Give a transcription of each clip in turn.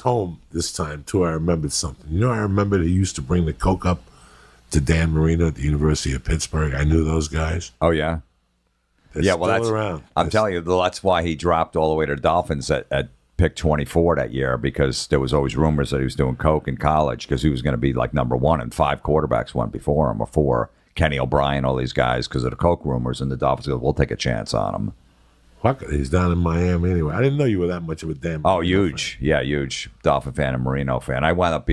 home this time too. I remembered something. You know, I remembered he used to bring the coke up to Dan Marino at the University of Pittsburgh. I knew those guys. Oh yeah, They're yeah. Well, still that's around. I'm telling you, that's why he dropped all the way to the Dolphins at pick 24 that year, because there was always rumors that he was doing coke in college because he was going to be like number one, and 5 quarterbacks went before him, or 4. Kenny O'Brien, all these guys, because of the coke rumors, and the Dolphins go, we'll take a chance on him. Fuck it, he's down in Miami anyway. I didn't know you were that much of a damn. Oh, huge. Fan. Yeah, huge Dolphin fan and Marino fan. I wound up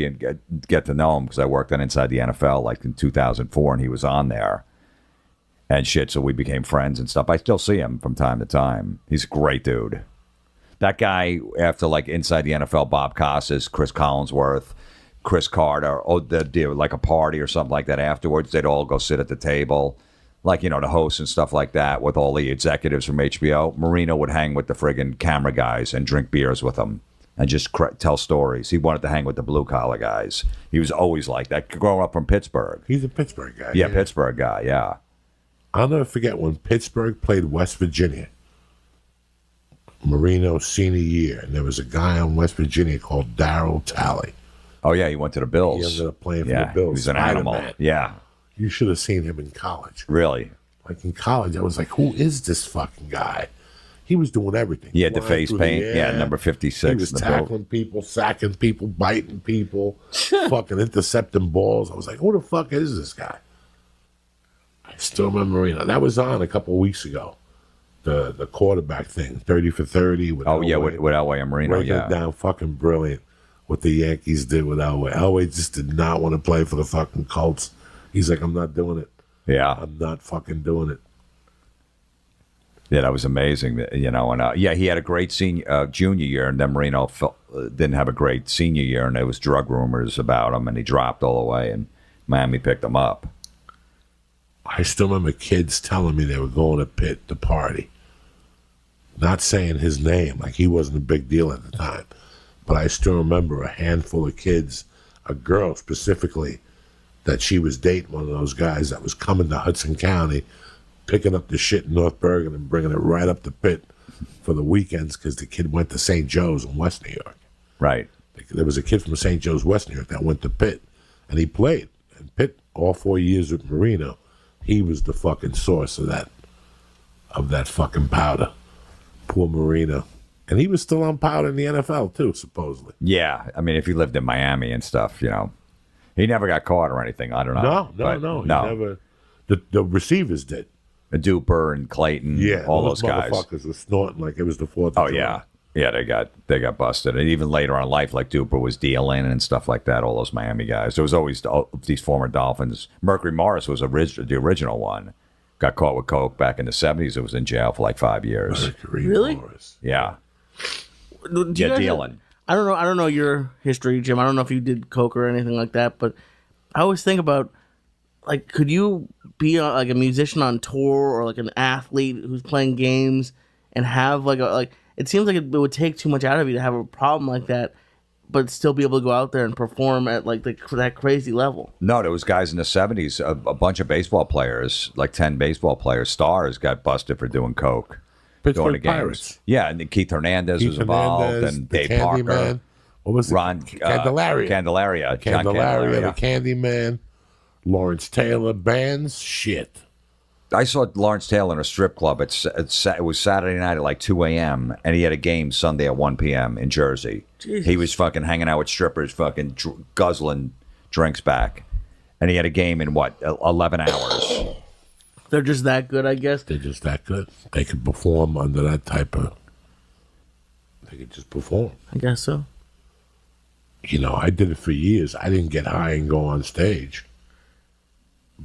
get to know him because I worked on Inside the NFL like in 2004, and he was on there and shit, so we became friends and stuff. I still see him from time to time. He's a great dude. That guy, after like Inside the NFL, Bob Costas, Chris Collinsworth, Chris Carter, they'd do like a party or something like that afterwards. They'd all go sit at the table, like, you know, the hosts and stuff like that with all the executives from HBO. Marino would hang with the friggin' camera guys and drink beers with them and just tell stories. He wanted to hang with the blue-collar guys. He was always like that, growing up from Pittsburgh. He's a Pittsburgh guy. Yeah, Pittsburgh guy, yeah. I'll never forget when Pittsburgh played West Virginia. Marino's senior year, and there was a guy on West Virginia called Darryl Talley. Oh, yeah, he went to the Bills. He ended up playing for the Bills. He was an animal. Yeah. You should have seen him in college. Really? Like in college, I was like, who is this fucking guy? He was doing everything. He had the face paint. Yeah, number 56. He was tackling people, sacking people, biting people, fucking intercepting balls. I was like, who the fuck is this guy? I still remember Marino. That was on a couple of weeks ago. The quarterback thing, 30 for 30. With Elway and Marino, breaking it down, fucking brilliant. What the Yankees did with Elway. Elway just did not want to play for the fucking Colts. He's like, I'm not doing it. Yeah. I'm not fucking doing it. Yeah, that was amazing. You know, and he had a great junior year, and then Marino didn't have a great senior year, and there was drug rumors about him, and he dropped all the way, and Miami picked him up. I still remember kids telling me they were going to Pitt to party. Not saying his name, like he wasn't a big deal at the time. But I still remember a handful of kids, a girl specifically, that she was dating one of those guys that was coming to Hudson County, picking up the shit in North Bergen and bringing it right up to Pitt for the weekends because the kid went to St. Joe's in West New York. Right. There was a kid from St. Joe's, West New York, that went to Pitt, and he played. And Pitt, all 4 years with Marino, he was the fucking source of that fucking powder. Poor Marino. And he was still on powder in the NFL, too, supposedly. Yeah. I mean, if he lived in Miami and stuff, you know. He never got caught or anything. I don't know. No. He never. The receivers did. Duper and Clayton, all those guys. Motherfuckers were snorting like it was the 4th of July. Yeah. Yeah, they got busted. And even later on in life, like Duper was dealing and stuff like that, all those Miami guys. There was always these former Dolphins. Mercury Morris was the original one. Got caught with coke back in the 70s. It was in jail for like 5 years. Really? Morris. Yeah. Dealing. I don't know your history, Jim. I don't know if you did coke or anything like that, but I always think about, like, could you be like a musician on tour or like an athlete who's playing games and have it seems like it would take too much out of you to have a problem like that, but still be able to go out there and perform at like that crazy level. No, there was guys in the 70s, a bunch of baseball players, like 10 baseball players, stars, got busted for doing coke. Pittsburgh Pirates. Yeah, and then Keith Hernandez was involved, and Dave Parker. Man. What was it? Candelaria. Candelaria, the Candyman. Lawrence Taylor bands. Shit. I saw Lawrence Taylor in a strip club. It was Saturday night at like 2 a.m., and he had a game Sunday at 1 p.m. in Jersey. Jesus. He was fucking hanging out with strippers, fucking guzzling drinks back. And he had a game in, 11 hours. They're just that good, I guess. They're just that good. They could perform under that type of... They could just perform. I guess so. You know, I did it for years. I didn't get high and go on stage.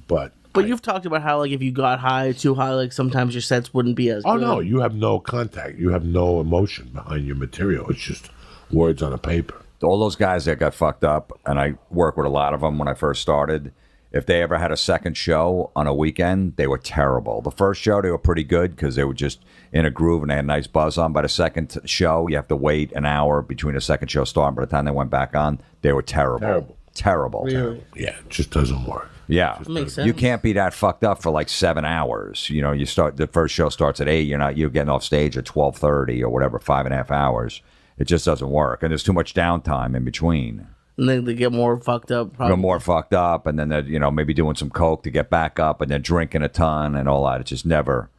But you've talked about how, like, if you got too high, like, sometimes your sets wouldn't be as good. Oh, no. You have no contact. You have no emotion behind your material. It's just words on a paper. All those guys that got fucked up, and I worked with a lot of them when I first started, if they ever had a second show on a weekend, they were terrible. The first show, they were pretty good because they were just in a groove and they had a nice buzz on. By the second show, you have to wait an hour between the second show starting. By the time they went back on, they were terrible. Terrible. Yeah, it just doesn't work. Yeah, that makes sense. You can't be that fucked up for like 7 hours. You know, the first show starts at 8. You're getting off stage at 12:30 or whatever, 5.5 hours. It just doesn't work. And there's too much downtime in between. And then they get more fucked up. They're more fucked up, and then they're, maybe doing some coke to get back up, and then drinking a ton and all that. It's just never.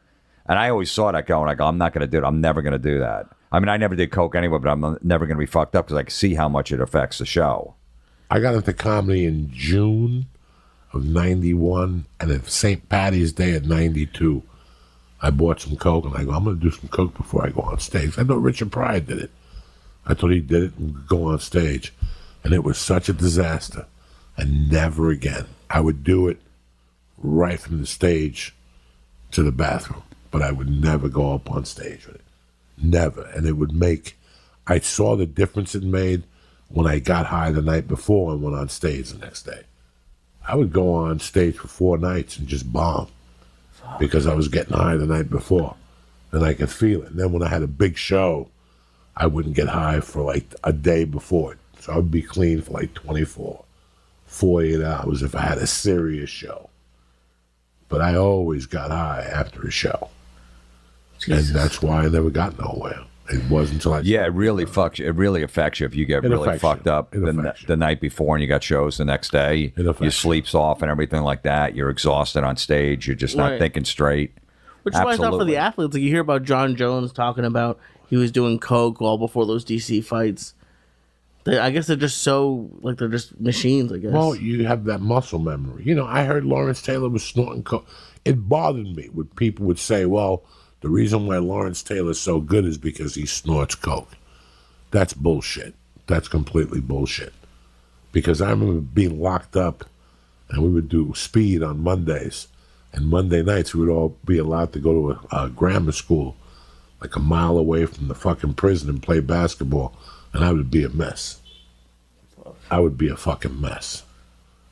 And I always saw that going. I go, I'm not going to do it. I'm never going to do that. I mean, I never did coke anyway, but I'm never going to be fucked up because I can see how much it affects the show. I got into comedy in June of 91, and at St. Patty's Day of 92, I bought some coke, and I go, I'm going to do some coke before I go on stage. I know Richard Pryor did it. I thought he did it and go on stage. And it was such a disaster. And never again. I would do it right from the stage to the bathroom. But I would never go up on stage with it. Never. And it would make... I saw the difference it made when I got high the night before and went on stage the next day. I would go on stage for 4 nights and just bomb. Because I was getting high the night before. And I could feel it. And then when I had a big show, I wouldn't get high for like a day before it. So I would be clean for like 24, 48 hours if I had a serious show. But I always got high after a show. Jesus. And that's why I never got nowhere. It wasn't until I... Yeah, it really fucks you. It really affects you if you get really fucked up the night before and you got shows the next day. Your sleep's off and everything like that. You're exhausted on stage. You're just not thinking straight. Which is why it's not for the athletes. Like you hear about John Jones talking about he was doing coke all before those DC fights. I guess they're just so, like, they're just machines, I guess. Well, you have that muscle memory. I heard Lawrence Taylor was snorting coke. It bothered me when people would say, well, the reason why Lawrence Taylor's so good is because he snorts coke. That's bullshit. That's completely bullshit. Because I remember being locked up, and we would do speed on Mondays. And Monday nights, we would all be allowed to go to a grammar school, like a mile away from the fucking prison and play basketball. And I would be a mess. I would be a fucking mess.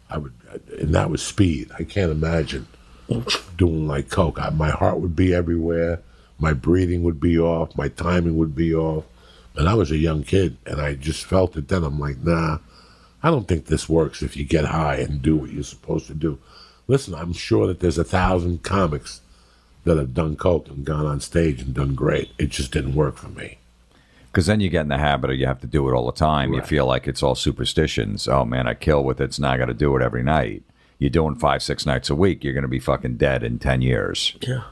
And that was speed. I can't imagine doing like coke. My heart would be everywhere. My breathing would be off. My timing would be off. And I was a young kid, and I just felt it then. I'm like, nah, I don't think this works if you get high and do what you're supposed to do. Listen, I'm sure that there's 1,000 comics that have done coke and gone on stage and done great. It just didn't work for me. Because then you get in the habit of you have to do it all the time. Right. You feel like it's all superstitions. Oh, man, I kill with it, so now I got to do it every night. You're doing 5-6 nights a week, you're going to be fucking dead in 10 years. Yeah.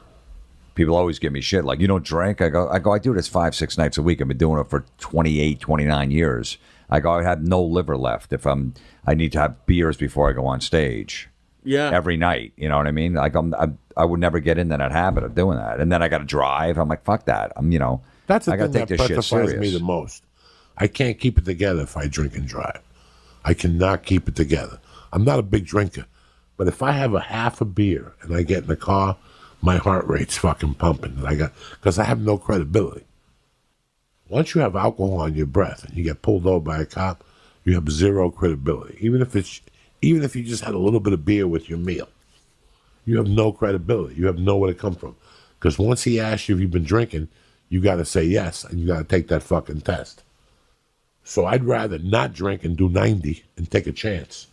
People always give me shit like, you don't drink? I go, I do this 5-6 nights a week. I've been doing it for 28, 29 years. I go, I have no liver left if I need to have beers before I go on stage. Yeah. Every night, you know what I mean? Like I would never get into that habit of doing that. And then I got to drive. I'm like, fuck that. That's the I thing that petrifies me the most. I can't keep it together if I drink and drive. I cannot keep it together. I'm not a big drinker, but if I have a half a beer and I get in the car, my heart rate's fucking pumping. Because I have no credibility. Once you have alcohol on your breath and you get pulled over by a cop, you have zero credibility. Even if you just had a little bit of beer with your meal, you have no credibility. You have nowhere to come from. Because once he asks you if you've been drinking, you got to say yes, and you got to take that fucking test. So I'd rather not drink and do 90 and take a chance.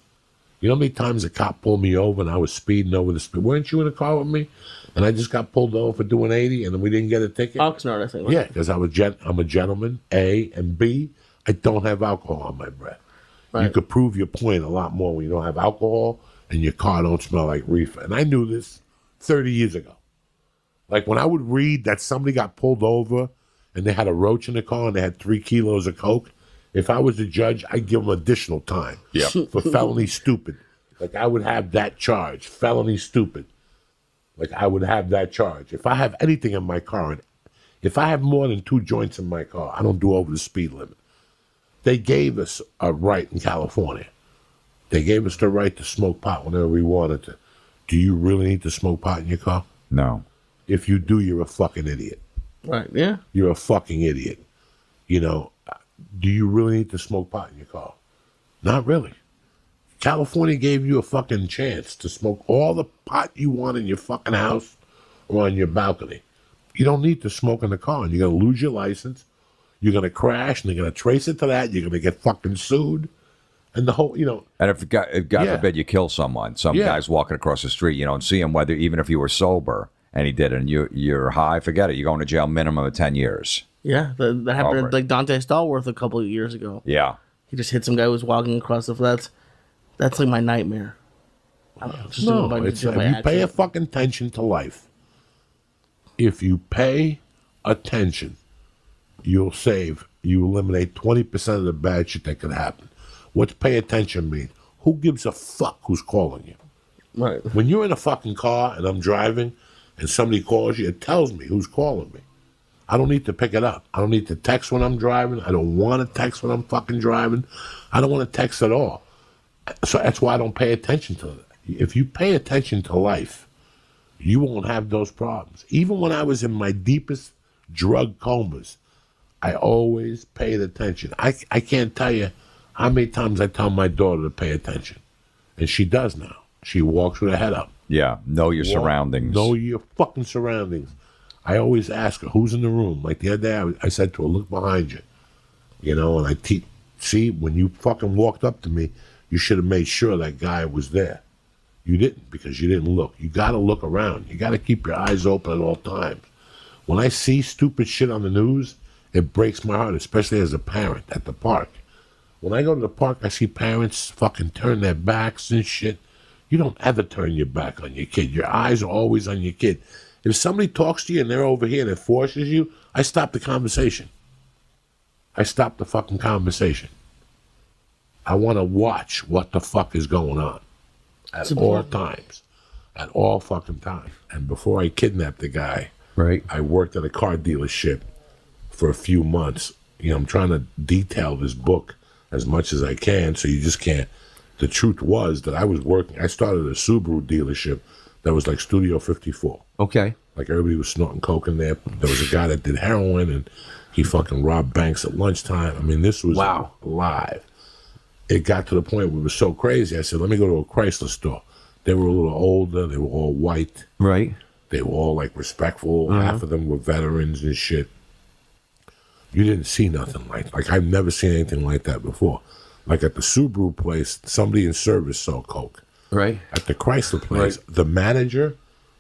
You know how many times a cop pulled me over and I was speeding over the speed? Weren't you in a car with me? And I just got pulled over for doing 80 and then we didn't get a ticket? Oxnard, I think. Yeah, because I'm a gentleman, A, and B, I don't have alcohol on my breath. Right. You could prove your point a lot more when you don't have alcohol and your car don't smell like reefer. And I knew this 30 years ago. Like when I would read that somebody got pulled over and they had a roach in the car and they had 3 kilos of coke, if I was the judge, I'd give them additional time for felony stupid. Like I would have that charge, felony stupid. Like I would have that charge. If I have anything in my car, and if I have more than 2 joints in my car, I don't do over the speed limit. They gave us a right in California. They gave us the right to smoke pot whenever we wanted to. Do you really need to smoke pot in your car? No. If you do, you're a fucking idiot. Right, yeah. You're a fucking idiot. Do you really need to smoke pot in your car? Not really. California gave you a fucking chance to smoke all the pot you want in your fucking house or on your balcony. You don't need to smoke in the car, and you're going to lose your license. You're going to crash, and they're going to trace it to that. You're going to get fucking sued. And the whole, And if God forbid you kill someone, some guy's walking across the street, and see him, even if you were sober, and he did it, and you're high, forget it. You're going to jail minimum of 10 years. Yeah, that happened Over. like Dante Stallworth a couple of years ago. Yeah. He just hit some guy who was walking across the floor. That's like my nightmare. No, it's if you pay fucking attention to life. If you pay attention, you'll eliminate 20% of the bad shit that could happen. What's pay attention mean? Who gives a fuck who's calling you? Right. When you're in a fucking car and I'm driving and somebody calls you, it tells me who's calling me. I don't need to pick it up. I don't need to text when I'm driving. I don't want to text when I'm fucking driving. I don't want to text at all. So that's why I don't pay attention to it. If you pay attention to life, you won't have those problems. Even when I was in my deepest drug comas, I always paid attention. I can't tell you how many times I tell my daughter to pay attention. And she does now. She walks with her head up. Yeah. Know your surroundings. Know your fucking surroundings. I always ask her, who's in the room? Like the other day, I said to her, look behind you. And I see, when you fucking walked up to me, you should have made sure that guy was there. You didn't, because you didn't look. You got to look around. You got to keep your eyes open at all times. When I see stupid shit on the news, it breaks my heart, especially as a parent at the park. When I go to the park, I see parents fucking turn their backs and shit. You don't ever turn your back on your kid. Your eyes are always on your kid. If somebody talks to you and they're over here and it forces you, I stop the conversation. I stop the fucking conversation. I want to watch what the fuck is going on at all times. At all fucking times. And before I kidnapped the guy, right, I worked at a car dealership for a few months. I'm trying to detail this book as much as I can, so you just can't. The truth was that I started a Subaru dealership that was like Studio 54. Okay. Like everybody was snorting coke in there. There was a guy that did heroin and he fucking robbed banks at lunchtime. I mean, this was live. It got to the point where it was so crazy. I said, let me go to a Chrysler store. They were a little older. They were all white. Right. They were all like respectful. Half of them were veterans and shit. You didn't see nothing like I've never seen anything like that before. Like at the Subaru place, somebody in service sold coke. Right. At the Chrysler place, the manager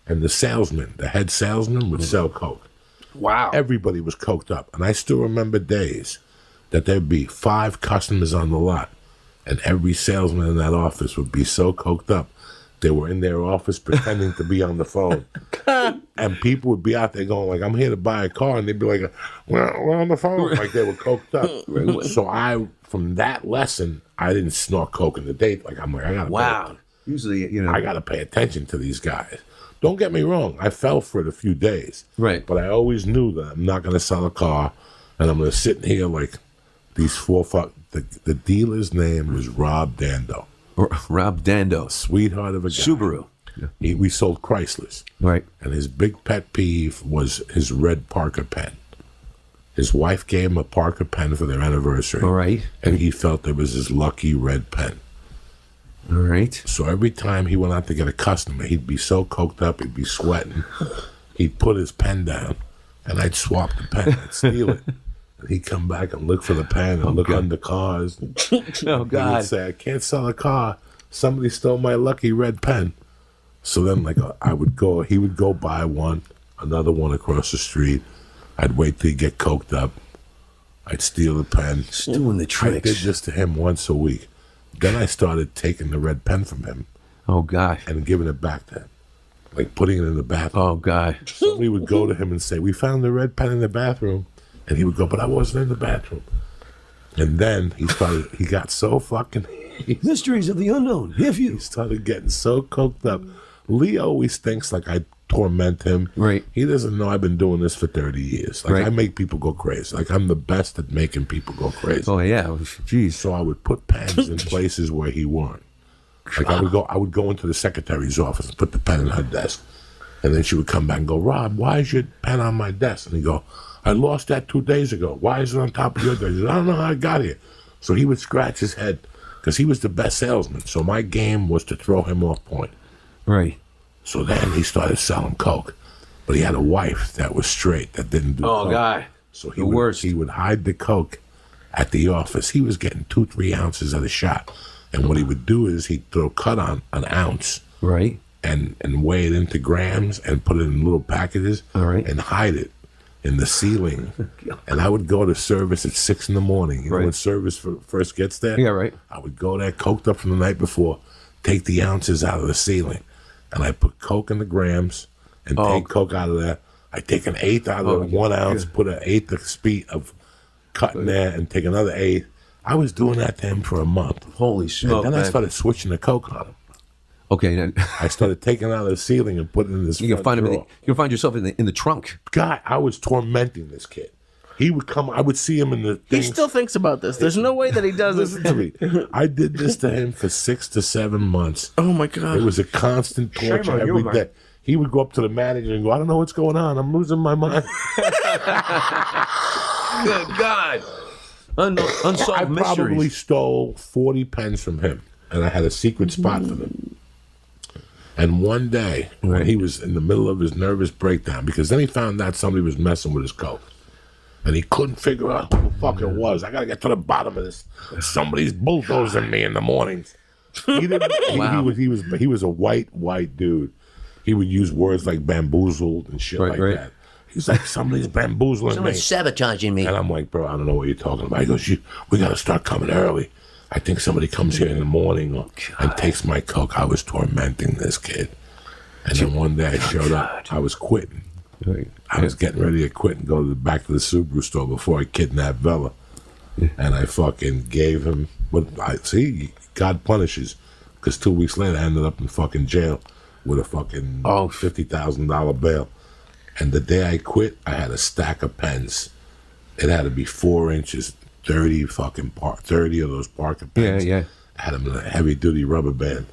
and the salesman, the head salesman, would sell coke. Wow. Everybody was coked up. And I still remember days that there'd be 5 customers on the lot, and every salesman in that office would be so coked up, they were in their office pretending to be on the phone. And people would be out there going like, I'm here to buy a car. And they'd be like, we're on the phone. Like they were coked up. So from that lesson, I didn't snort coke in the date. Like, I'm like, I got to Usually, I got to pay attention to these guys. Don't get me wrong. I fell for it a few days. Right. But I always knew that I'm not going to sell a car. And I'm going to sit here like these 4 fuck. The dealer's name was Rob Dando. Rob Dando. Sweetheart of a guy. Subaru. Yeah. We sold Chryslers. Right. And his big pet peeve was his red Parker pen. His wife gave him a Parker pen for their anniversary. All right. And he felt it was his lucky red pen. All right. So every time he went out to get a customer, he'd be so coked up, he'd be sweating. He'd put his pen down, and I'd swap the pen. I'd steal it. And he'd come back and look for the pen and look under cars. Oh, God. He would say, I can't sell a car. Somebody stole my lucky red pen. So then, like, he would go buy one, another one across the street. I'd wait till he'd get coked up. I'd steal the pen. Just doing the tricks. I did this to him once a week. Then I started taking the red pen from him. Oh, God. And giving it back to him. Like putting it in the bathroom. Oh, God. Somebody would go to him and say, we found the red pen in the bathroom. And he would go, but I wasn't in the bathroom. And then he got so fucking... Mysteries of the unknown. He started getting so coked up. Lee always thinks like I torment him. Right. He doesn't know I've been doing this for 30 years. Like I make people go crazy. Like I'm the best at making people go crazy. Oh, yeah. Jeez. So I would put pens in places where he weren't. Like I would go into the secretary's office and put the pen in her desk. And then she would come back and go, Rob, why is your pen on my desk? And he'd go, I lost that 2 days ago. Why is it on top of your desk? He said, I don't know how I got here. So he would scratch his head because he was the best salesman. So my game was to throw him off point. Right. So then he started selling coke. But he had a wife that was straight, that didn't do coke. Oh, God. So he would hide the coke at the office. He was getting 2-3 ounces at a shot. And what he would do is he'd throw cut on an ounce. Right. And weigh it into grams and put it in little packages. All right. And hide it in the ceiling. And I would go to service at 6 in the morning. You know when service first gets there? Yeah, right. I would go there, coked up from the night before, take the ounces out of the ceiling. And I put Coke in the grams and take Coke out of there. I take an eighth out of the 1 ounce, put an eighth of speed of cut in there, and take another eighth. I was doing that to him for a month. Holy smoke! And then I started switching the Coke on him. Okay, then I started taking it out of the ceiling and putting it in this. you can find him. You'll find yourself in the trunk. God, I was tormenting this kid. He would come. I would see him in the. He things. still thinks about this. There's no way that he does this. Listen to me. I did this to him for 6 to 7 months. Oh my God! It was a constant torture Shame on you, every man. day. He would go up to the manager and go, "I don't know what's going on. I'm losing my mind." Good God! Unsolved I probably mysteries. stole 40 pens from him, and I had a secret spot for them. And one day, when he was in the middle of his nervous breakdown, because then he found out somebody was messing with his Coke, and he couldn't figure out who the fuck it was. I gotta get to the bottom of this. Somebody's bulldozing me in the mornings. He didn't. He was a white dude. He would use words like bamboozled and shit like that. He's like, somebody's bamboozling Someone's me. sabotaging me. And I'm like, bro, I don't know what you're talking about. He goes, we got to start coming early. I think somebody comes here in the morning and takes my Coke. I was tormenting this kid. And then one day I showed up. I was quitting. I was getting ready to quit and go back to the Subaru store before I kidnapped Bella. And I fucking gave him, God punishes. Because 2 weeks later I ended up in fucking jail with a fucking $50,000 bail. And the day I quit, I had a stack of pens. It had to be 4 inches, 30 of those Parker pens. Yeah. I had them in a heavy-duty rubber band.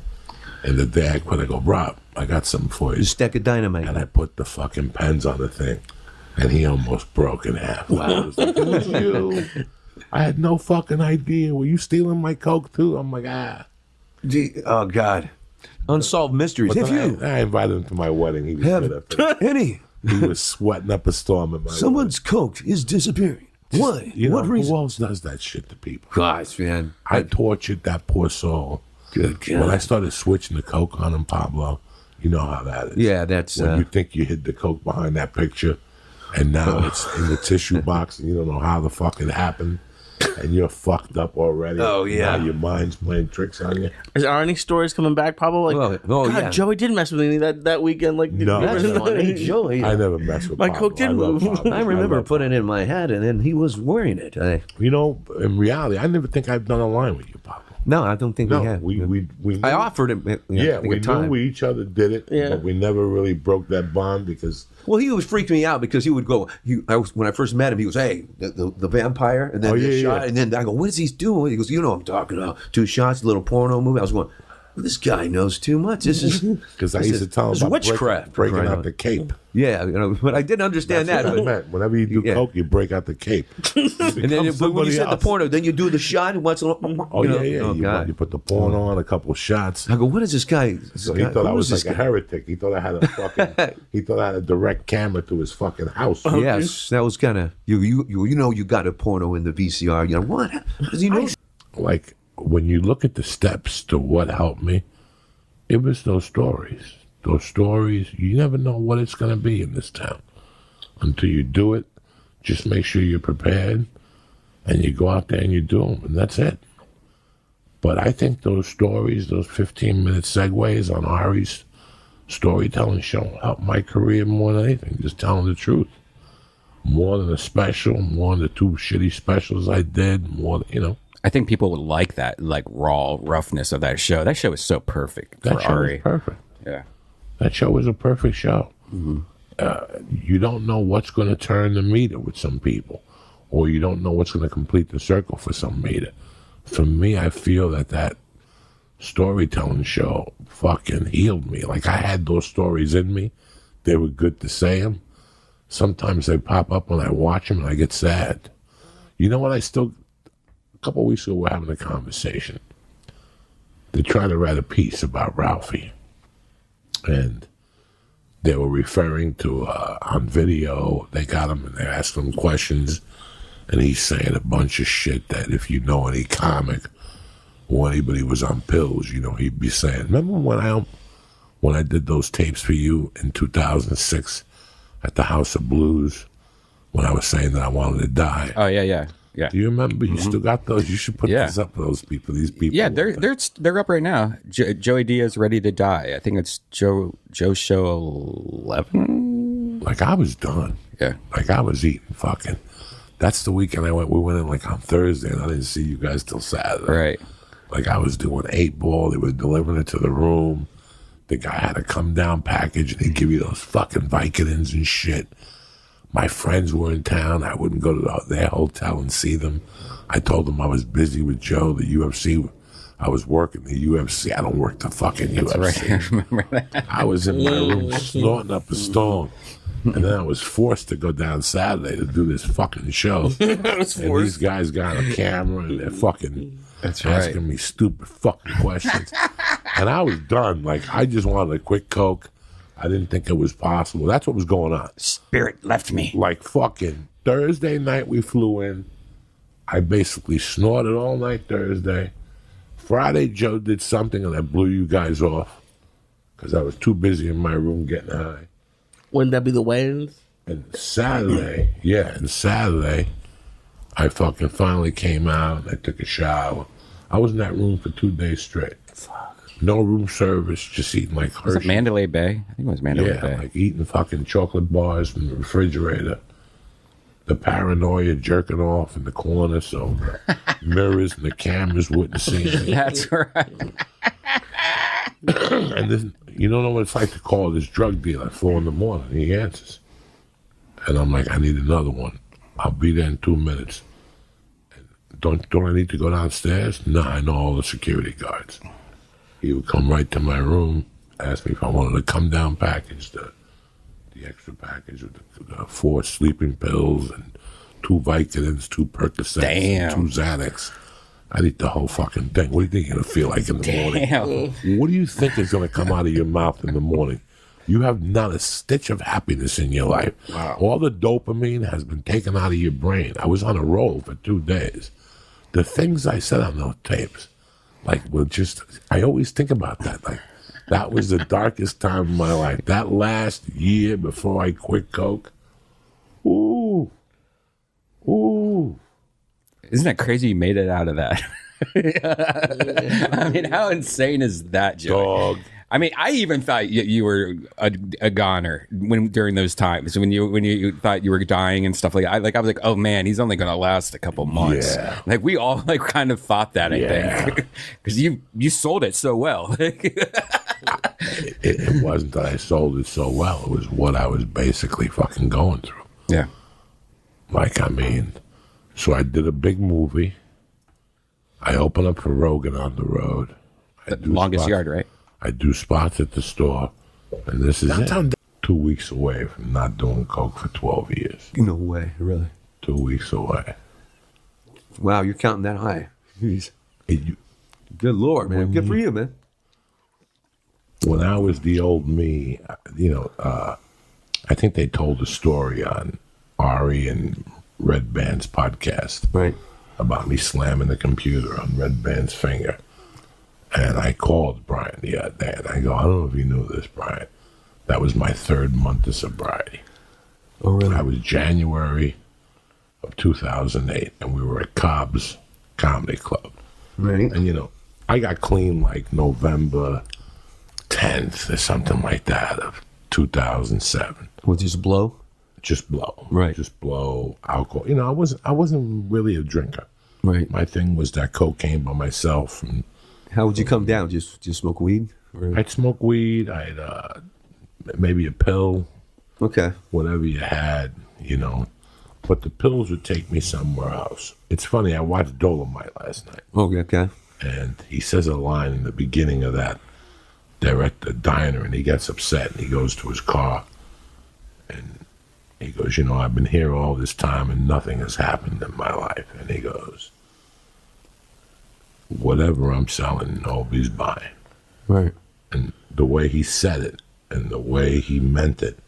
And the day I quit, I go, Rob, I got something for you. A stack of dynamite. And I put the fucking pens on the thing. And he almost broke in half. Wow. I was like, it was you. I had no fucking idea. Were you stealing my Coke, too? I'm like, Oh, God. Unsolved mysteries. But then I invited him to my wedding. He was good up there. Eddie, He was sweating up a storm at my someone's Coke is disappearing. Why? What reason? Who else does that shit to people? Gosh, man. I tortured that poor soul. Good God. When I started switching the Coke on him, Pablo, you know how that is. Yeah, that's... When you think you hid the Coke behind that picture, and now it's in the tissue box, and you don't know how the fuck it happened, and you're fucked up already. Oh, yeah. Now your mind's playing tricks on you. Are any stories coming back, Pablo? Like, God, yeah. Joey did mess with me that weekend. Like, No. That's funny. Joey. I never messed with My Pablo. Coke did I love move. Pablo. I remember love putting it in my hat, and then he was wearing it. You know, in reality, I never think I've done a line with you, Pablo. No, I don't think we No, have. we I offered him. Yeah, we time. knew we each other did it, Yeah. but we never really broke that bond because Well, he was freaking me out because he would go. When I first met him, he goes, "Hey, the vampire," and then the shot, and then I go, "What is he doing?" He goes, "You know what I'm talking about. 2 shots, little porno movie." I was going, well, "This guy knows too much. This is because I used to tell him about witchcraft, breaking for crying out out. the cape. Yeah, but I didn't understand That's that. what I But, meant. Whenever you do coke, you break out the cape. and then but when you said the porno, then you do the shot and once. Oh yeah. Oh, God. You put the porno on, a couple shots. I go, what is this guy? So he thought I was like a heretic. He thought I had a fucking. He thought I had a direct camera to his fucking house. Yes, that was kind of you got a porno in the VCR. You know what? Does he know? Like when you look at the steps to what helped me, it was those stories. Those stories, you never know what it's going to be in this town. Until you do it, just make sure you're prepared and you go out there and you do them, and that's it. But I think those stories, those 15-minute segues on Ari's storytelling show helped my career more than anything, just telling the truth. More than a special, more than the 2 shitty specials I did, more than, I think people would like that, like raw roughness of that show. That show is so perfect that for show Ari. was perfect. Yeah. That show was a perfect show. You don't know what's going to turn the meter with some people, or you don't know what's going to complete the circle for some meter. For me, I feel that storytelling show fucking healed me. Like I had those stories in me. They were good to say them. Sometimes they pop up when I watch them and I get sad. You know what? A couple of weeks ago, we're having a conversation. They're trying to write a piece about Ralphie. And they were referring to, on video, they got him and they're asking him questions. And he's saying a bunch of shit that if you know any comic or anybody was on pills, he'd be saying. Remember when I did those tapes for you in 2006 at the House of Blues when I was saying that I wanted to die. Oh yeah. Do you remember? You still got those? You should put this up for those people. These people. Yeah, they're up right now. Joey Diaz, Ready to Die. I think it's Joe Show 11. Like I was done. Yeah. Like I was eating fucking. That's the weekend we went in like on Thursday, and I didn't see you guys till Saturday. Right. Like I was doing 8-ball. They were delivering it to the room. The guy had a come down package, and he'd give you those fucking Vicodins and shit. My friends were in town. I wouldn't go to their hotel and see them. I told them I was busy with Joe, the UFC. I was working the UFC. I don't work the fucking UFC. Right. I remember that. I was in my room snorting up a storm. And then I was forced to go down Saturday to do this fucking show. And these guys got a camera and they're fucking asking me stupid fucking questions. And I was done. Like, I just wanted a quick Coke. I didn't think it was possible. That's what was going on. Spirit left me. Like fucking Thursday night we flew in. I basically snorted all night Thursday. Friday Joe did something and I blew you guys off because I was too busy in my room getting high. Wouldn't that be the weigh-ins? And Saturday, I fucking finally came out and I took a shower. I was in that room for 2 days straight. No room service, just eating like Hershey. Was it Mandalay Bay? I think it was Mandalay Bay. Yeah, like eating fucking chocolate bars from the refrigerator. The paranoia jerking off in the corner so the mirrors and the cameras wouldn't see me. That's right. And then, you don't know what it's like to call this drug dealer at 4 a.m. He answers. And I'm like, I need another one. I'll be there in 2 minutes. Don't I need to go downstairs? No, I know all the security guards. He would come right to my room, ask me if I wanted a come down package, the extra package with the 4 sleeping pills and 2 Vicodins, 2 Percocets, and 2 Xanax. I'd eat the whole fucking thing. What do you think you're going to feel like in the morning? What do you think is going to come out of your mouth in the morning? You have not a stitch of happiness in your life. Wow. All the dopamine has been taken out of your brain. I was on a roll for 2 days. The things I said on those tapes, like, were just, I always think about that. Like, that was the darkest time of my life. That last year before I quit Coke, ooh. Isn't that crazy you made it out of that? I mean, how insane is that, Joey? Dog. I mean, I even thought you were a goner during those times when you thought you were dying and stuff like that. I was like, oh man, he's only going to last a couple months. Yeah. Like we all like kind of thought that, I think, because you sold it so well. It wasn't that I sold it so well. It was what I was basically fucking going through. Yeah. Like, I mean, so I did a big movie. I opened up for Rogan on the road. The Longest Yard, right? I do spots at the store, and this is it. 2 weeks away from not doing Coke for 12 years. No way, really. 2 weeks away. Wow, you're counting that high. Jeez. Good Lord, man. Good for you, man. When I was the old me, I think they told a story on Ari and Red Band's podcast. Right. About me slamming the computer on Red Band's finger. And I called Brian the other day, and I go, I don't know if you knew this, Brian. That was my 3rd month of sobriety. Oh, really? I was January of 2008, and we were at Cobb's Comedy Club. Right. And, I got clean like November 10th or something like that of 2007. Well, just blow? Just blow. Right. Just blow alcohol. I wasn't really a drinker. Right. My thing was that cocaine by myself. And how would you come down? Just smoke weed? Or? I'd smoke weed. I'd maybe a pill. Okay. Whatever you had, But the pills would take me somewhere else. It's funny, I watched Dolomite last night. Oh, okay. And he says a line in the beginning of that. They're at the diner, and he gets upset, and he goes to his car. And he goes, I've been here all this time, and nothing has happened in my life. And he goes, whatever I'm selling, nobody's buying. Right. And the way he said it, and the way he meant it,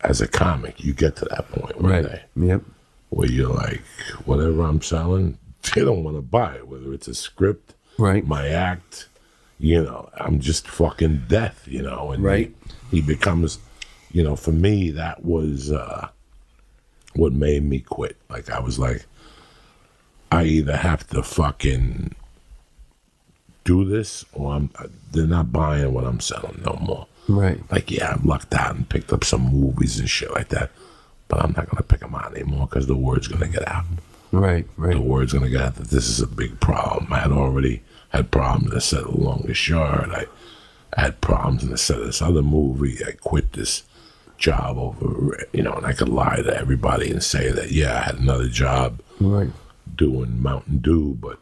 as a comic, you get to that point one day. Yep. Where you're like, whatever I'm selling, they don't want to buy it, whether it's a script, right, my act, I'm just fucking death, and right. he becomes, for me, that was, what made me quit. Like, I was like, I either have to fucking do this or they're not buying what I'm selling no more. Right. Like, yeah, I lucked out and picked up some movies and shit like that, but I'm not going to pick them out anymore because the word's going to get out. Right. The word's going to get out that this is a big problem. I had already had problems in the set of The Longest Yard. I had problems in the set of this other movie. I quit this job over, and I could lie to everybody and say that, yeah, I had another job doing Mountain Dew, but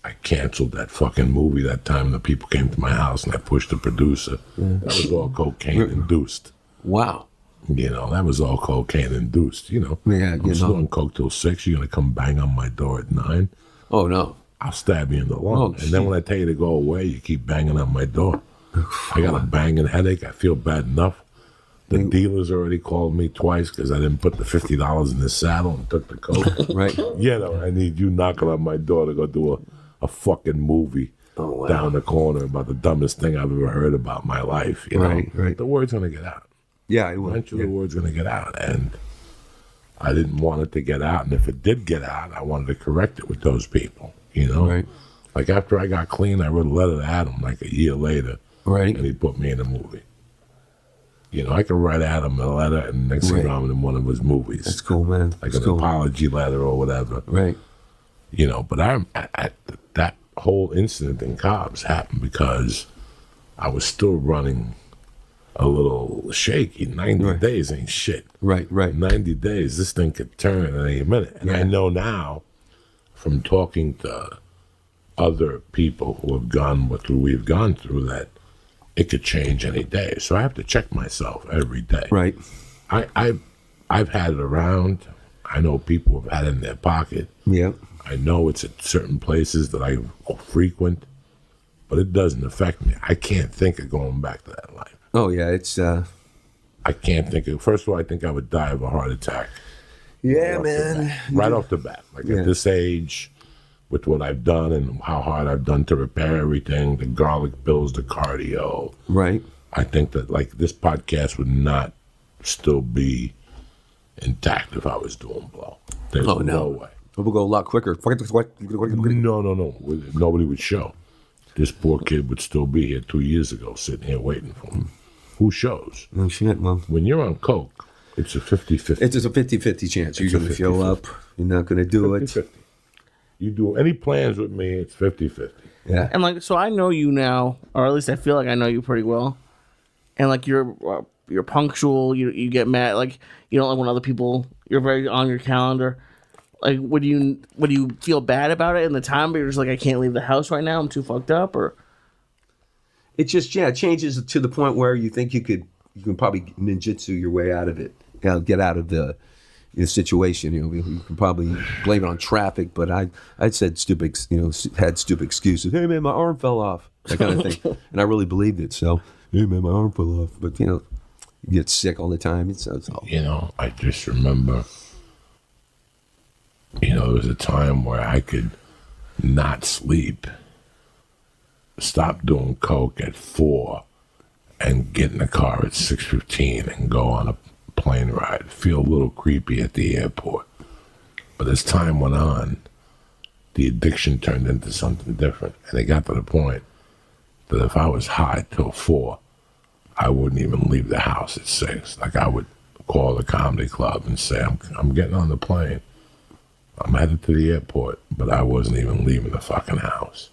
I canceled that fucking movie that time the people came to my house and I pushed the producer. That was all cocaine induced. Wow. That was all cocaine induced, Yeah, I'm snorting coke till 6. You're going to come bang on my door at 9? Oh, no. I'll stab you in the lung. And then when I tell you to go away, you keep banging on my door. I got a banging headache. I feel bad enough. The dealers already called me twice because I didn't put the $50 in the saddle and took the coke. Right. I need you knocking on my door to go do a fucking movie down the corner about the dumbest thing I've ever heard about in my life. Right. The word's going to get out. Yeah, it will. Eventually the word's going to get out. And I didn't want it to get out. And if it did get out, I wanted to correct it with those people, Right. Like after I got clean, I wrote a letter to Adam like a year later. Right. And he put me in a movie. I could write Adam a letter and next thing I'm in one of his movies. That's cool, man. Like That's an apology letter or whatever. Right. But that whole incident in Cobb's happened because I was still running a little shaky. 90 days ain't shit. Right. 90 days, this thing could turn in any minute. And I know now from talking to other people who have gone through we've gone through that it could change any day. So I have to check myself every day. Right. I've had it around. I know people have had it in their pocket. Yeah. I know it's at certain places that I frequent, but it doesn't affect me. I can't think of going back to that life. Oh, yeah, it's... I can't think of... First of all, I think I would die of a heart attack. Yeah, man. Right off the bat. Like at this age, with what I've done and how hard I've done to repair everything, the garlic pills, the cardio. Right. I think that like this podcast would not still be intact if I was doing blow. There's no way. It will go a lot quicker. No. Nobody would show. This poor kid would still be here 2 years ago, sitting here waiting for him. Who shows? Oh, shit, well. When you're on coke, it's a 50-50. It's just a 50-50 chance. You're going to show up. You're not going to do 50-50. it. You do any plans with me, it's 50-50. Yeah. And so I know you now, or at least I feel like I know you pretty well. And you're punctual. You get mad. You don't like when other people. You're very on your calendar. Would you feel bad about it in the time, but you're just like, I can't leave the house right now, I'm too fucked up, or? It just it changes to the point where you think you can probably ninjutsu your way out of it. Get out of the situation. You can probably blame it on traffic, but I said stupid, had stupid excuses. Hey man, my arm fell off, that kind of thing, and I really believed it. So hey man, my arm fell off, but you get sick all the time. It's all. I just remember. There was a time where I could not sleep, stop doing coke at 4, and get in the car at 6:15 and go on a plane ride. Feel a little creepy at the airport. But as time went on, the addiction turned into something different. And it got to the point that if I was high till 4, I wouldn't even leave the house at 6. Like I would call the comedy club and say, I'm getting on the plane. I'm headed to the airport, but I wasn't even leaving the fucking house.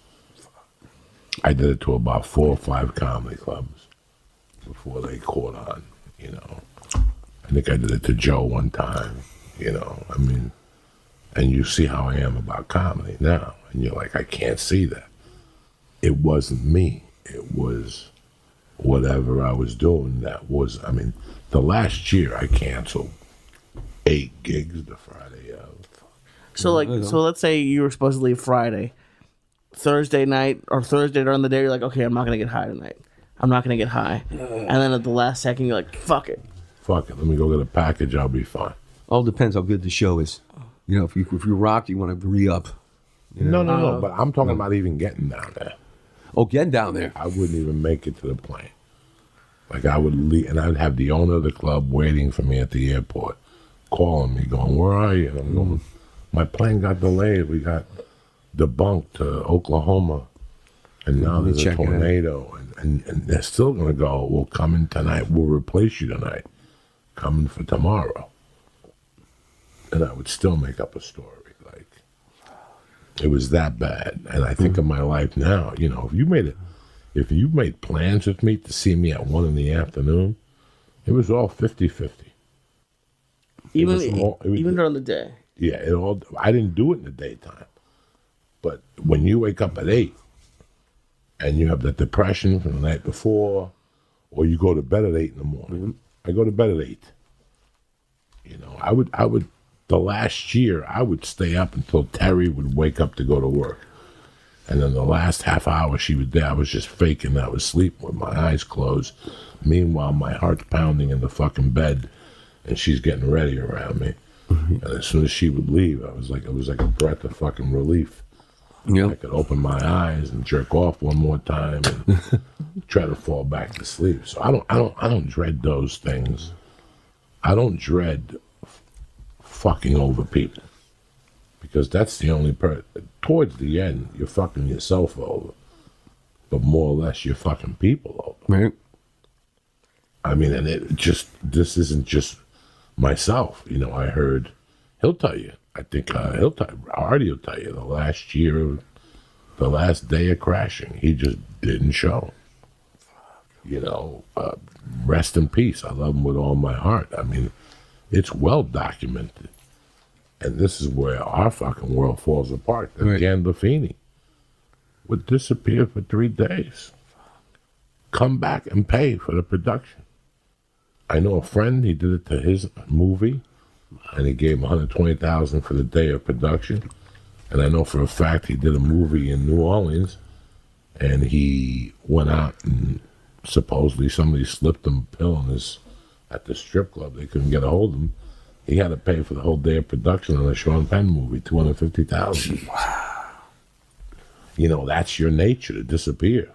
I did it to about 4 or 5 comedy clubs before they caught on, I think I did it to Joe one time, and you see how I am about comedy now, and you're like, I can't see that. It wasn't me. It was whatever I was doing that was, the last year I canceled 8 gigs the Friday of. So let's say you were supposed to leave Friday. Thursday night or Thursday during the day, you're like, okay, I'm not going to get high tonight. I'm not going to get high. And then at the last second, you're like, fuck it. Let me go get a package. I'll be fine. All depends how good the show is. If you rock, you want to re-up. No. But I'm talking about even getting down there. Oh, getting down there. I wouldn't even make it to the plane. Like I would leave, and I'd have the owner of the club waiting for me at the airport, calling me, going, "Where are you?" And I'm going, "My plane got delayed. We got debunked to Oklahoma, and now there's a tornado, and they're still going to go. We'll come in tonight. We'll replace you tonight. Coming for tomorrow." And I would still make up a story. Like, it was that bad. And I think of my life now, you know, if you made plans with me to see me at 1 in the afternoon, it was all 50-50. Even during the day. Yeah, I didn't do it in the daytime. But when you wake up at 8 and you have the depression from the night before, or you go to bed at 8 in the morning. I go to bed at 8. You know, I would the last year I would stay up until Terry would wake up to go to work. And then the last half hour she was there, I was just faking I was sleeping with my eyes closed. Meanwhile, my heart's pounding in the fucking bed and she's getting ready around me. And as soon as she would leave, it was like a breath of fucking relief. Yep. I could open my eyes and jerk off one more time and try to fall back to sleep. So I don't dread those things. I don't dread fucking over people, because that's the only towards the end you're fucking yourself over, but more or less you're fucking people over. Right. I mean, and this isn't just myself. You know, I heard he'll tell you. I think Artie will tell you the last year, the last day of crashing, he just didn't show. You know, rest in peace. I love him with all my heart. I mean, it's well documented. And this is where our fucking world falls apart. That Gandolfini would disappear for 3 days. Come back and pay for the production. I know a friend, he did it to his movie, and he gave him $120,000 for the day of production. And I know for a fact he did a movie in New Orleans, and he went out and supposedly somebody slipped him a pill at the strip club. They couldn't get a hold of him. He had to pay for the whole day of production on a Sean Penn movie, $250,000. Wow. You know, that's your nature, to disappear.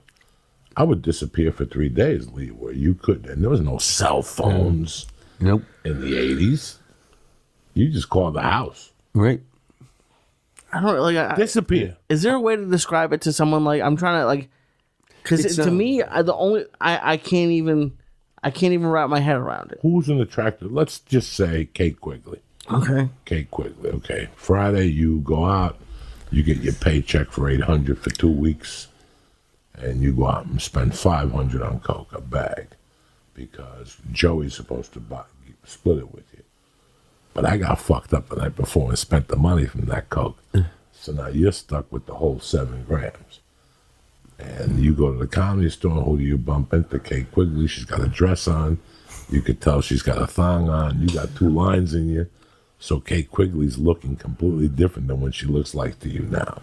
I would disappear for 3 days, Lee, where you couldn't. And there was no cell phones in the 80s. You just called the house. Right. I don't like disappear. Is there a way to describe it to someone? Like, I'm trying to like, because to me, I can't even wrap my head around it. Who's an attractor? Let's just say Kate Quigley. Okay. Kate Quigley. Okay. Friday, you go out, you get your paycheck for $800 for 2 weeks, and you go out and spend $500 on coke, a bag, because Joey's supposed to split it with you. But I got fucked up the night before and spent the money from that coke. So now you're stuck with the whole 7 grams. And you go to the comedy store, who do you bump into? Kate Quigley. She's got a dress on. You could tell she's got a thong on. You got 2 lines in you. So Kate Quigley's looking completely different than what she looks like to you now.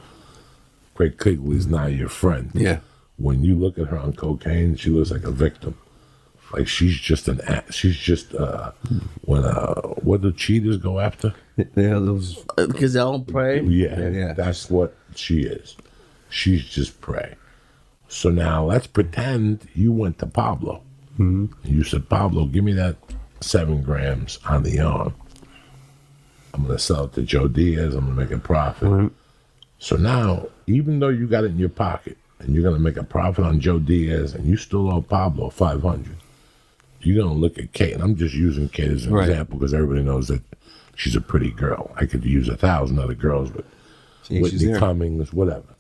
Kate Quigley's now your friend. Yeah. When you look at her on cocaine, she looks like a victim. Like she's just what do cheaters go after? Yeah, those gazelle prey. Yeah, that's what she is. She's just prey. So now let's pretend you went to Pablo. And you said, Pablo, give me that 7 grams on the arm. I'm going to sell it to Joe Diaz. I'm going to make a profit. So now, even though you got it in your pocket and you're going to make a profit on Joe Diaz and you still owe Pablo $500, you're going to look at Kate. And I'm just using Kate as an example because everybody knows that she's a pretty girl. I could use 1,000 other girls, but Whitney Cummings, whatever.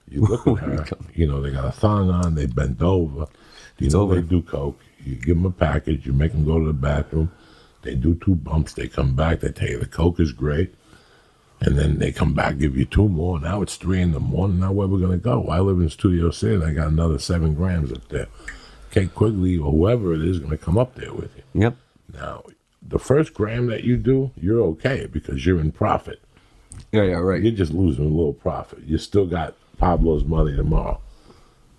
You look at her, you know, they got a thong on, they bent over. You know, they do coke. You give them a package, you make them go to the bathroom. They do 2 bumps, they come back, they tell you the coke is great. And then they come back, give you 2 more. Now it's 3 in the morning. Now where we're going to go? I live in Studio City, and I got another 7 grams up there. Kate Quigley or whoever it is going to come up there with you. Yep. Now, the first gram that you do, you're okay because you're in profit. Yeah, right. You're just losing a little profit. You still got Pablo's money tomorrow.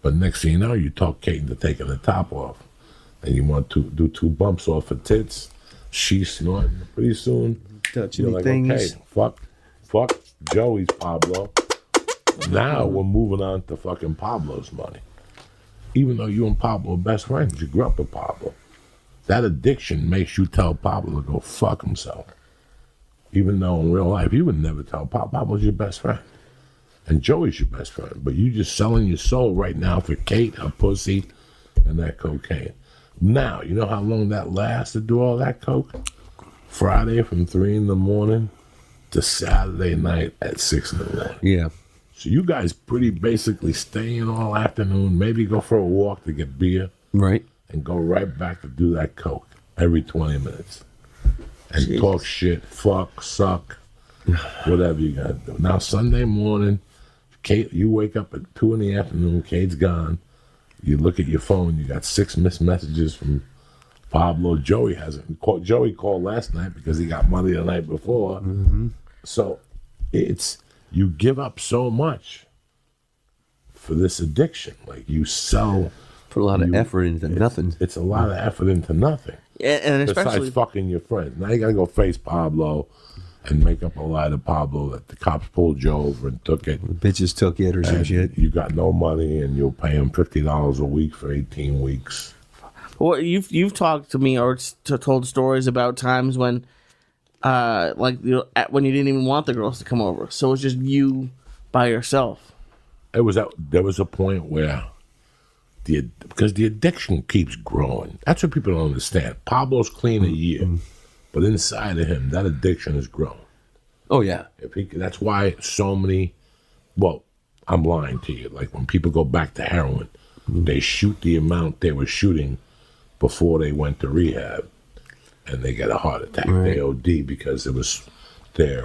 But next thing you know, you talk Kate into taking the top off. And you want to do 2 bumps off her tits. She's snorting. Pretty soon, you're like, okay, fuck Joey's Pablo. Now we're moving on to fucking Pablo's money. Even though you and Pablo are best friends, you grew up with Pablo. That addiction makes you tell Pablo to go fuck himself. Even though in real life, you would never tell Pop was your best friend. And Joey's your best friend. But you just selling your soul right now for Kate, her pussy, and that cocaine. Now, you know how long that lasts to do all that coke? Friday from 3 in the morning to Saturday night at 6 in the morning. Yeah. So you guys pretty basically stay in all afternoon, maybe go for a walk to get beer. Right. And go right back to do that coke every 20 minutes. And Jeez. Talk shit, fuck, suck, whatever you gotta do. Now Sunday morning, Kate, you wake up at 2 in the afternoon, Kate's gone. You look at your phone, you got 6 missed messages from Pablo. Joey hasn't called. Joey called last night because he got money the night before. Mm-hmm. So it's, you give up so much for this addiction. Like you sell. Put a lot of effort into nothing. It's a lot of effort into nothing. And especially besides fucking your friends. Now you gotta go face Pablo and make up a lie to Pablo that the cops pulled you over and took it. Bitches took it or some shit. You got no money and you'll pay them $50 a week for 18 weeks. Well, you've talked to me or told stories about times when, when you didn't even want the girls to come over, so it's just you by yourself. There was a point where because the addiction keeps growing. That's what people don't understand. Pablo's clean a year, but inside of him, that addiction has grown. Oh yeah. That's why so many. Well, I'm lying to you. Like when people go back to heroin, they shoot the amount they were shooting before they went to rehab, and they get a heart attack. Right. They OD because it was their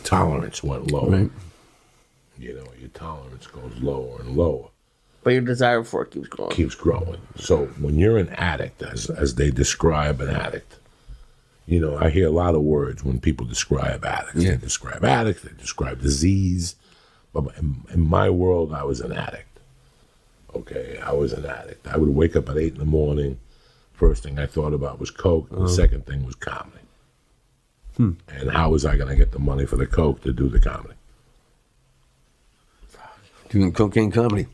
tolerance went low. Right. You know, your tolerance goes lower and lower. But your desire for it keeps growing. Keeps growing. So when you're an addict, as they describe an addict, you know, I hear a lot of words when people describe addicts. Yeah. They describe addicts, they describe disease. But in my world, I was an addict. Okay, I was an addict. I would wake up at 8 in the morning. First thing I thought about was coke. The second thing was comedy. And how was I going to get the money for the coke to do the comedy? Doing cocaine comedy.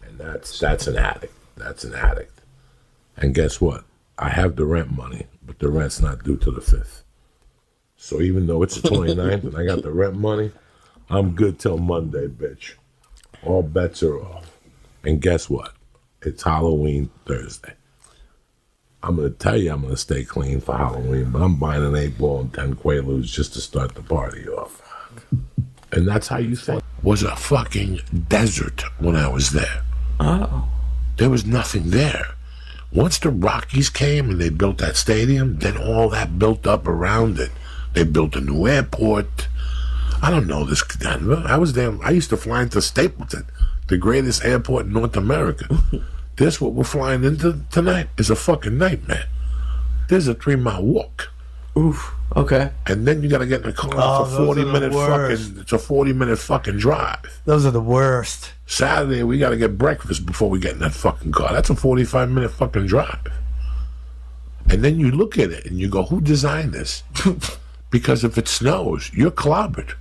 And that's an addict. That's an addict. And guess what? I have the rent money, but the rent's not due till the 5th. So even though it's the 29th and I got the rent money, I'm good till Monday, bitch. All bets are off. And guess what? It's Halloween Thursday. I'm going to tell you I'm going to stay clean for Halloween, but I'm buying an 8-ball and 10 Quaaludes just to start the party off. And that's how you think. It was a fucking desert when I was there. Oh. There was nothing there. Once the Rockies came and they built that stadium, then all that built up around it. They built a new airport. I don't know this Denver. I was there. I used to fly into Stapleton, the greatest airport in North America. This, what we're flying into tonight, is a fucking nightmare. There's a 3-mile walk. Oof. Okay. And then you got to get in a car for 40-minute fucking. It's a 40-minute fucking drive. Those are the worst. Saturday, we got to get breakfast before we get in that fucking car. That's a 45-minute fucking drive. And then you look at it and you go, who designed this? Because if it snows, you're clobbered.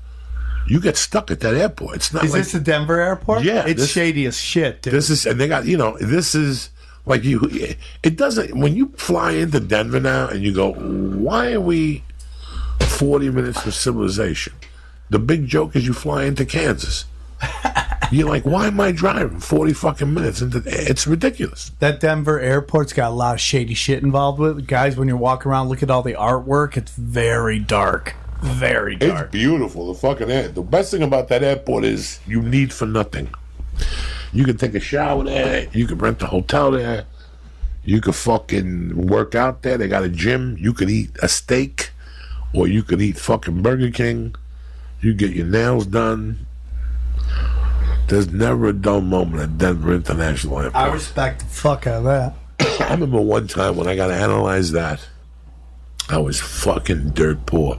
You get stuck at that airport. It's not Is like, this the Denver airport? Yeah, It's this- shady as shit, dude. this is, and they got, this is like it doesn't, when you fly into Denver now and you go, why are we 40 minutes from civilization? The big joke is you fly into Kansas. You're like, why am I driving 40 fucking minutes into, it's ridiculous. That Denver airport's got a lot of shady shit involved with it. Guys, when you're walking around, look at all the artwork. It's very dark. Very dark. It's beautiful. The best thing about that airport is you need for nothing. You can take a shower there. You can rent a hotel there. You could fucking work out there. They got a gym. You could eat a steak, or you could eat fucking Burger King. You get your nails done. There's never a dull moment at Denver International Airport. I respect the fuck out of that. I remember one time when I got to analyze that, I was fucking dirt poor.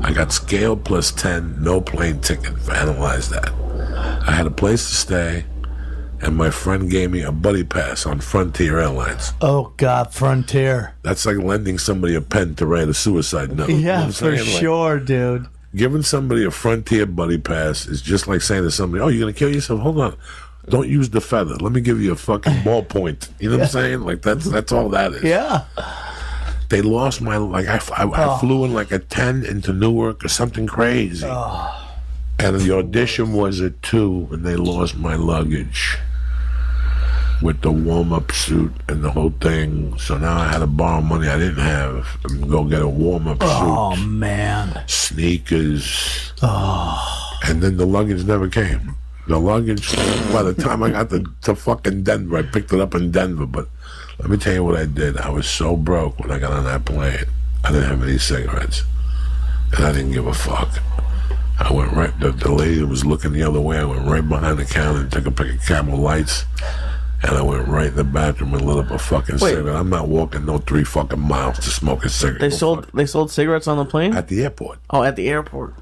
I got scale plus 10, no plane ticket for analyze that. I had a place to stay, and my friend gave me a buddy pass on Frontier Airlines. Oh, God, Frontier. That's like lending somebody a pen to write a suicide note. You know what Yeah, I'm for saying? Like, sure, dude. giving somebody a Frontier buddy pass is just like saying to somebody, oh, you're going to kill yourself? Hold on. Don't use the feather. Let me give you a fucking ballpoint. You know what I'm saying? Like, that's all that is. Yeah. They lost my, like, I flew in like a 10 into Newark or something crazy. And the audition was at 2, and they lost my luggage with the warm-up suit and the whole thing. So now I had to borrow money I didn't have and go get a warm-up suit. Oh, man. Sneakers. And then the luggage never came. The luggage, by the time I got to fucking Denver, I picked it up in Denver, but let me tell you what I did. I was so broke when I got on that plane. I didn't have any cigarettes. And I didn't give a fuck. I went right, the lady was looking the other way. I went right behind the counter and took a pack of Camel Lights. And I went right in the bathroom and lit up a fucking cigarette. I'm not walking no 3 fucking miles to smoke a cigarette. They sold cigarettes on the plane? At the airport. Oh, at the airport.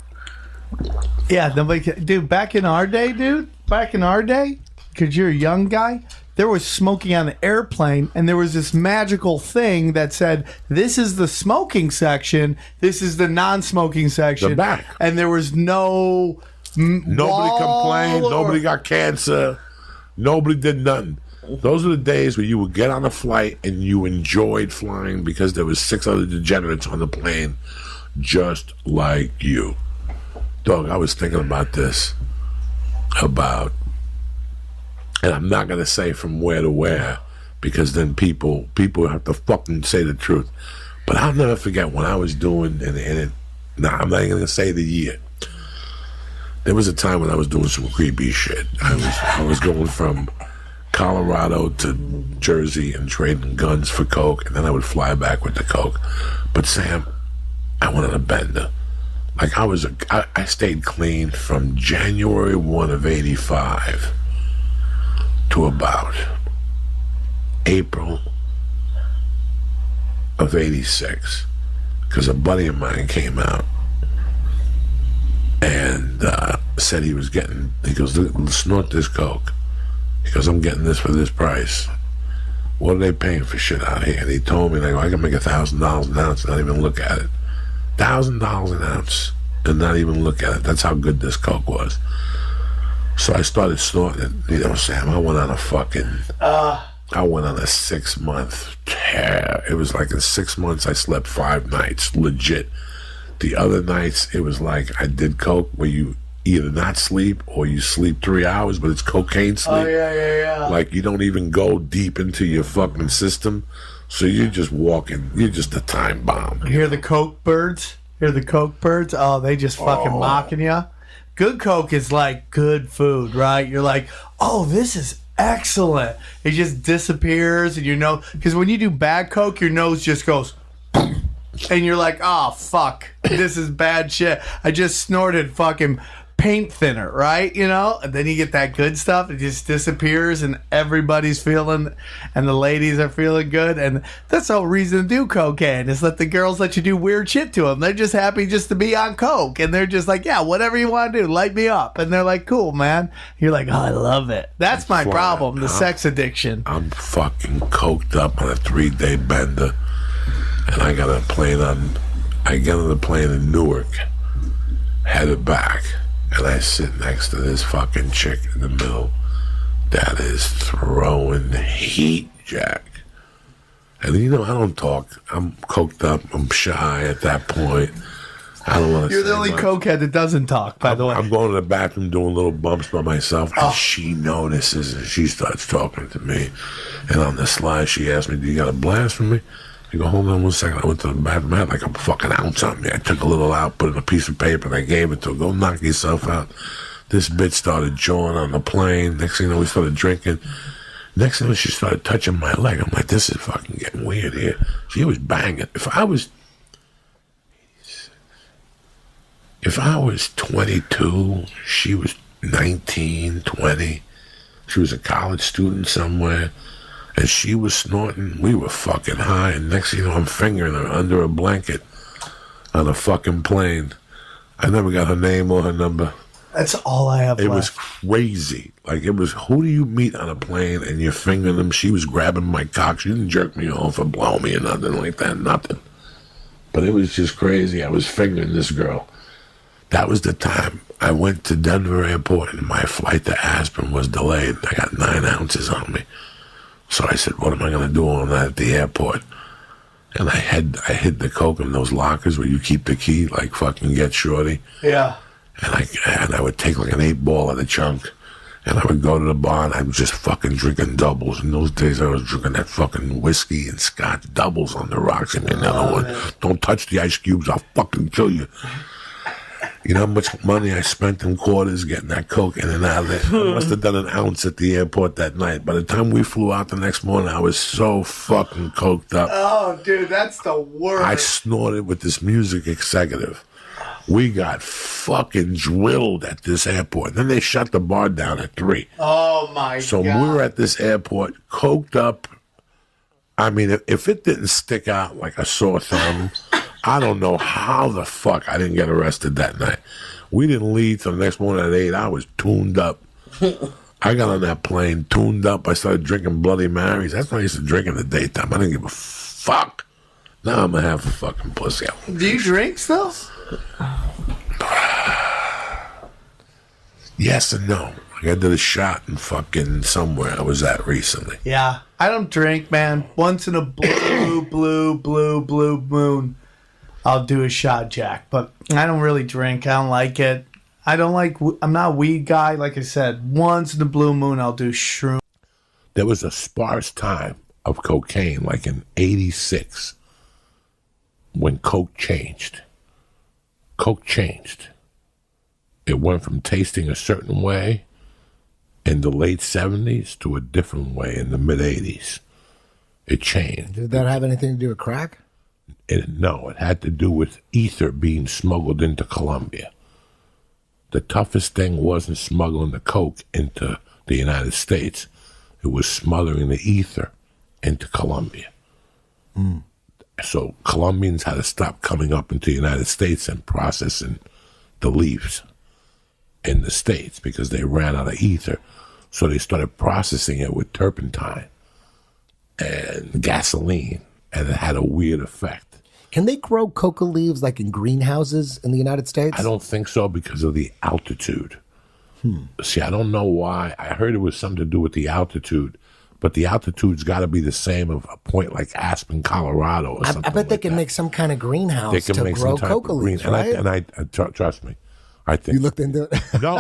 Yeah, nobody can, dude, back in our day, because you're a young guy, there was smoking on the airplane, and there was this magical thing that said, this is the smoking section, this is the non-smoking section. The back. And there was no Nobody complained. Nobody got cancer. Nobody did nothing. Those are the days where you would get on a flight and you enjoyed flying because there was 6 other degenerates on the plane just like you. Dog, I was thinking about this. And I'm not going to say from where to where because then people have to fucking say the truth. But I'll never forget when I was doing, I'm not even going to say the year. There was a time when I was doing some creepy shit. I was going from Colorado to Jersey and trading guns for coke, and then I would fly back with the coke. But Sam, I went on a bender. Like I stayed clean from January 1 of 85 to about April of 86, because a buddy of mine came out and said he goes, snort this coke. He goes, I'm getting this for this price. What are they paying for shit out here? And he told me, like, I can make $1,000 an ounce and not even look at it. $1,000 an ounce and not even look at it. That's how good this coke was. So I started snorting it. Sam, I went on a 6-month tear. It was like in 6 months I slept 5 nights, legit. The other nights, it was like I did coke where you either not sleep or you sleep 3 hours, but it's cocaine sleep. Oh, yeah. Like you don't even go deep into your fucking system. So you're just walking. You're just a time bomb. You hear the coke birds? Oh, they just fucking mocking you. Good coke is like good food, right? You're like, oh, this is excellent. It just disappears, and because when you do bad coke, your nose just goes, and you're like, oh, fuck, this is bad shit. I just snorted fucking paint thinner, right? And then you get that good stuff. It just disappears, and everybody's feeling, and the ladies are feeling good. And that's the whole reason to do cocaine, is let the girls let you do weird shit to them. They're just happy just to be on coke, and they're just like, yeah, whatever you want to do, light me up. And they're like, cool, man. You're like, oh, I love it. That's my problem, the sex addiction. I'm fucking coked up on a 3-day bender, and I get on the plane in Newark, headed back. And I sit next to this fucking chick in the middle that is throwing heat, Jack. And I don't talk. I'm coked up. I'm shy at that point. I don't want to. You're the only cokehead that doesn't talk, by the way. I'm going to the bathroom doing little bumps by myself, and she notices and she starts talking to me. And on the slide, she asked me, "Do you got a blast for me?" I go, hold on 1 second. I went to the bathroom. I had like a fucking ounce on me. I took a little out, put it in a piece of paper, and I gave it to her. Go knock yourself out. This bitch started jawing on the plane. Next thing you know, we started drinking. Next thing you know, she started touching my leg. I'm like, this is fucking getting weird here. She was banging. If I was 22, she was 19, 20. She was a college student somewhere. And she was snorting. We were fucking high. And next thing you know, I'm fingering her under a blanket on a fucking plane. I never got her name or her number. That's all I have left. It was crazy. Like, it was, who do you meet on a plane and you're fingering them? She was grabbing my cock. She didn't jerk me off or blow me or nothing like that. Nothing. But it was just crazy. I was fingering this girl. That was the time I went to Denver Airport and my flight to Aspen was delayed. I got 9 ounces on me. So I said, what am I going to do on that at the airport? And I hid the coke in those lockers where you keep the key, like fucking Get Shorty. Yeah. And I would take like an 8-ball of the chunk, and I would go to the bar, and I was just fucking drinking doubles. In those days, I was drinking that fucking whiskey and scotch doubles on the rocks. And another one, don't touch the ice cubes, I'll fucking kill you. You know how much money I spent in quarters getting that coke in and out of there? I must have done an ounce at the airport that night. By the time we flew out the next morning, I was so fucking coked up. Oh, dude, that's the worst. I snorted with this music executive. We got fucking drilled at this airport. And then they shut the bar down at 3. Oh, my God. So we were at this airport, coked up. I mean, if it didn't stick out like a sore thumb, I don't know how the fuck I didn't get arrested that night. We didn't leave till the next morning at 8. I was tuned up. I got on that plane, tuned up. I started drinking Bloody Marys. That's what I used to drink in the daytime. I didn't give a fuck. Now I'm going to have a fucking pussy. Do you drink still? Yes and no. I did a shot in fucking somewhere I was at recently. Yeah. I don't drink, man. Once in a blue moon, I'll do a shot, Jack. But I don't really drink. I don't like it. I'm not a weed guy. Like I said, once in the blue moon, I'll do shroom. There was a sparse time of cocaine, like in 86, when coke changed. Coke changed. It went from tasting a certain way in the late 70s to a different way in the mid 80s. It changed. Did that have anything to do with crack? No, it had to do with ether being smuggled into Colombia. The toughest thing wasn't smuggling the coke into the United States. It was smothering the ether into Colombia. So Colombians had to stop coming up into the United States and processing the leaves in the States because they ran out of ether. So they started processing it with turpentine and gasoline, and it had a weird effect. Can they grow coca leaves like in greenhouses in the United States? I don't think so because of the altitude. See, I don't know why. I heard it was something to do with the altitude, but the altitude's got to be the same of a point like Aspen, Colorado, or something. I bet they like can that. make some kind of greenhouse They can to make grow some type coca of green, leaves, right? And I trust me. I think You looked into it? no.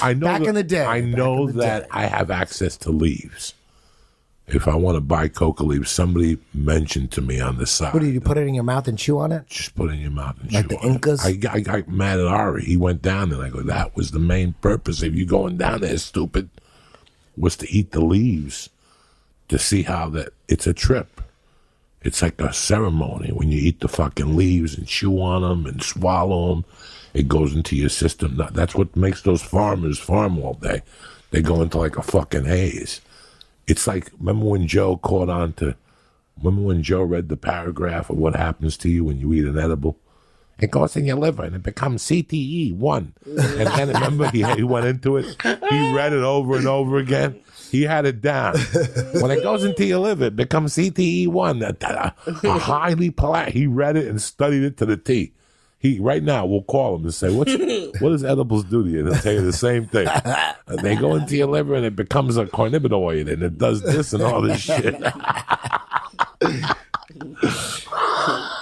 I know Back in the day. I know Back in the that day. I have access to leaves. If I want to buy coca leaves, somebody mentioned to me on the side. What do you put it in your mouth and chew on it? Just put it in your mouth and Like chew the on it. Incas? I got mad at Ari. He went down and I go, that was the main purpose of you going down there, stupid, was to eat the leaves to see how that it's a trip. It's like a ceremony when you eat the fucking leaves and chew on them and swallow them. It goes into your system. That's what makes those farmers farm all day. They go into like a fucking haze. It's like, remember when Joe read the paragraph of what happens to you when you eat an edible? It goes in your liver and it becomes CTE1. And then remember he went into it. He read it over and over again. He had it down. When it goes into your liver, it becomes CTE1. A highly polite. He read it and studied it to the T. Right now, we'll call him and say, what does edibles do to you? And he'll tell you the same thing. And they go into your liver and it becomes a cannabinoid and it does this and all this shit.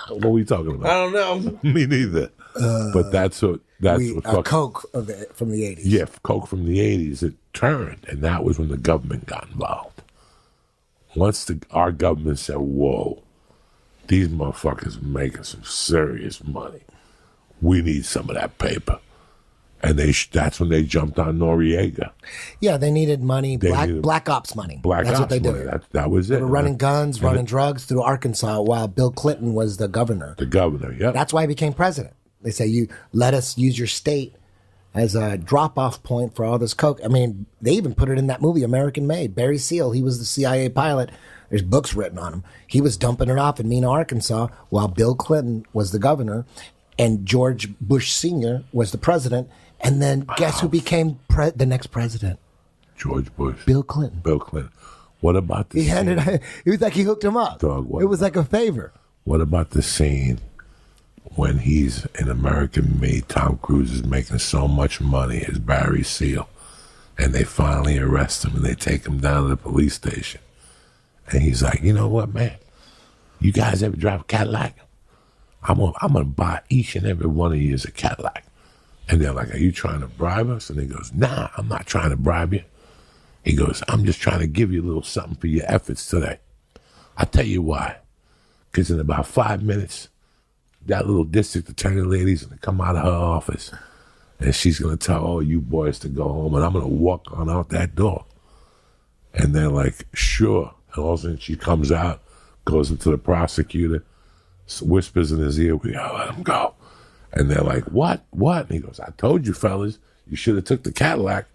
What are we talking about? I don't know. Me neither. But that's what Coke from the 80s. Yeah, Coke from the 80s. It turned, and that was when the government got involved. Once our government said, whoa, these motherfuckers are making some serious money. We need some of that paper. And that's when they jumped on Noriega. Yeah, they needed money, black ops money. That's what they money. did. That was it. They were running guns, running drugs through Arkansas while Bill Clinton was the governor. The governor, yeah. That's why he became president. They say, you let us use your state as a drop-off point for all this coke. I mean, they even put it in that movie, American Made. Barry Seal, he was the CIA pilot. There's books written on him. He was dumping it off in Mena, Arkansas, while Bill Clinton was the governor and George Bush Sr. was the president. And then guess who became the next president? George Bush. Bill Clinton. Bill Clinton. What about the scene? It was like he hooked him up. Dog, it was like a favor. What about the scene when he's in American Made? Tom Cruise is making so much money as Barry Seal. And they finally arrest him and they take him down to the police station. And he's like, you know what, man? You guys ever drive a Cadillac? I'm gonna buy each and every one of you a Cadillac. And they're like, are you trying to bribe us? And he goes, nah, I'm not trying to bribe you. He goes, I'm just trying to give you a little something for your efforts today. I'll tell you why. Because in about 5 minutes, that little district attorney lady's going to come out of her office and she's going to tell all you boys to go home and I'm going to walk on out that door. And they're like, sure. And all of a sudden she comes out, goes into the prosecutor, whispers in his ear, we got to let him go. And they're like, what? And he goes, I told you, fellas, you should have took the Cadillac.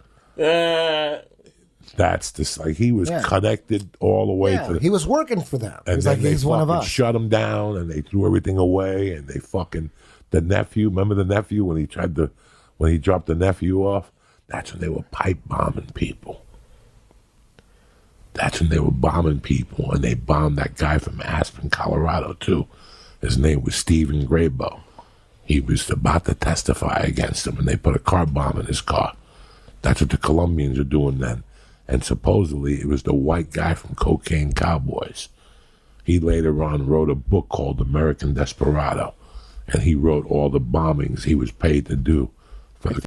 That's just like he was connected all the way to. He was working for them. And He's like, he's one of us. Shut him down, and they threw everything away, and they fucking the nephew. Remember the nephew when he dropped the nephew off? That's when they were pipe bombing people. That's when they were bombing people, and they bombed that guy from Aspen, Colorado too. His name was Stephen Graybo. He was about to testify against him, and they put a car bomb in his car. That's what the Colombians are doing then. And supposedly it was the white guy from Cocaine Cowboys. He later on wrote a book called American Desperado. And he wrote all the bombings he was paid to do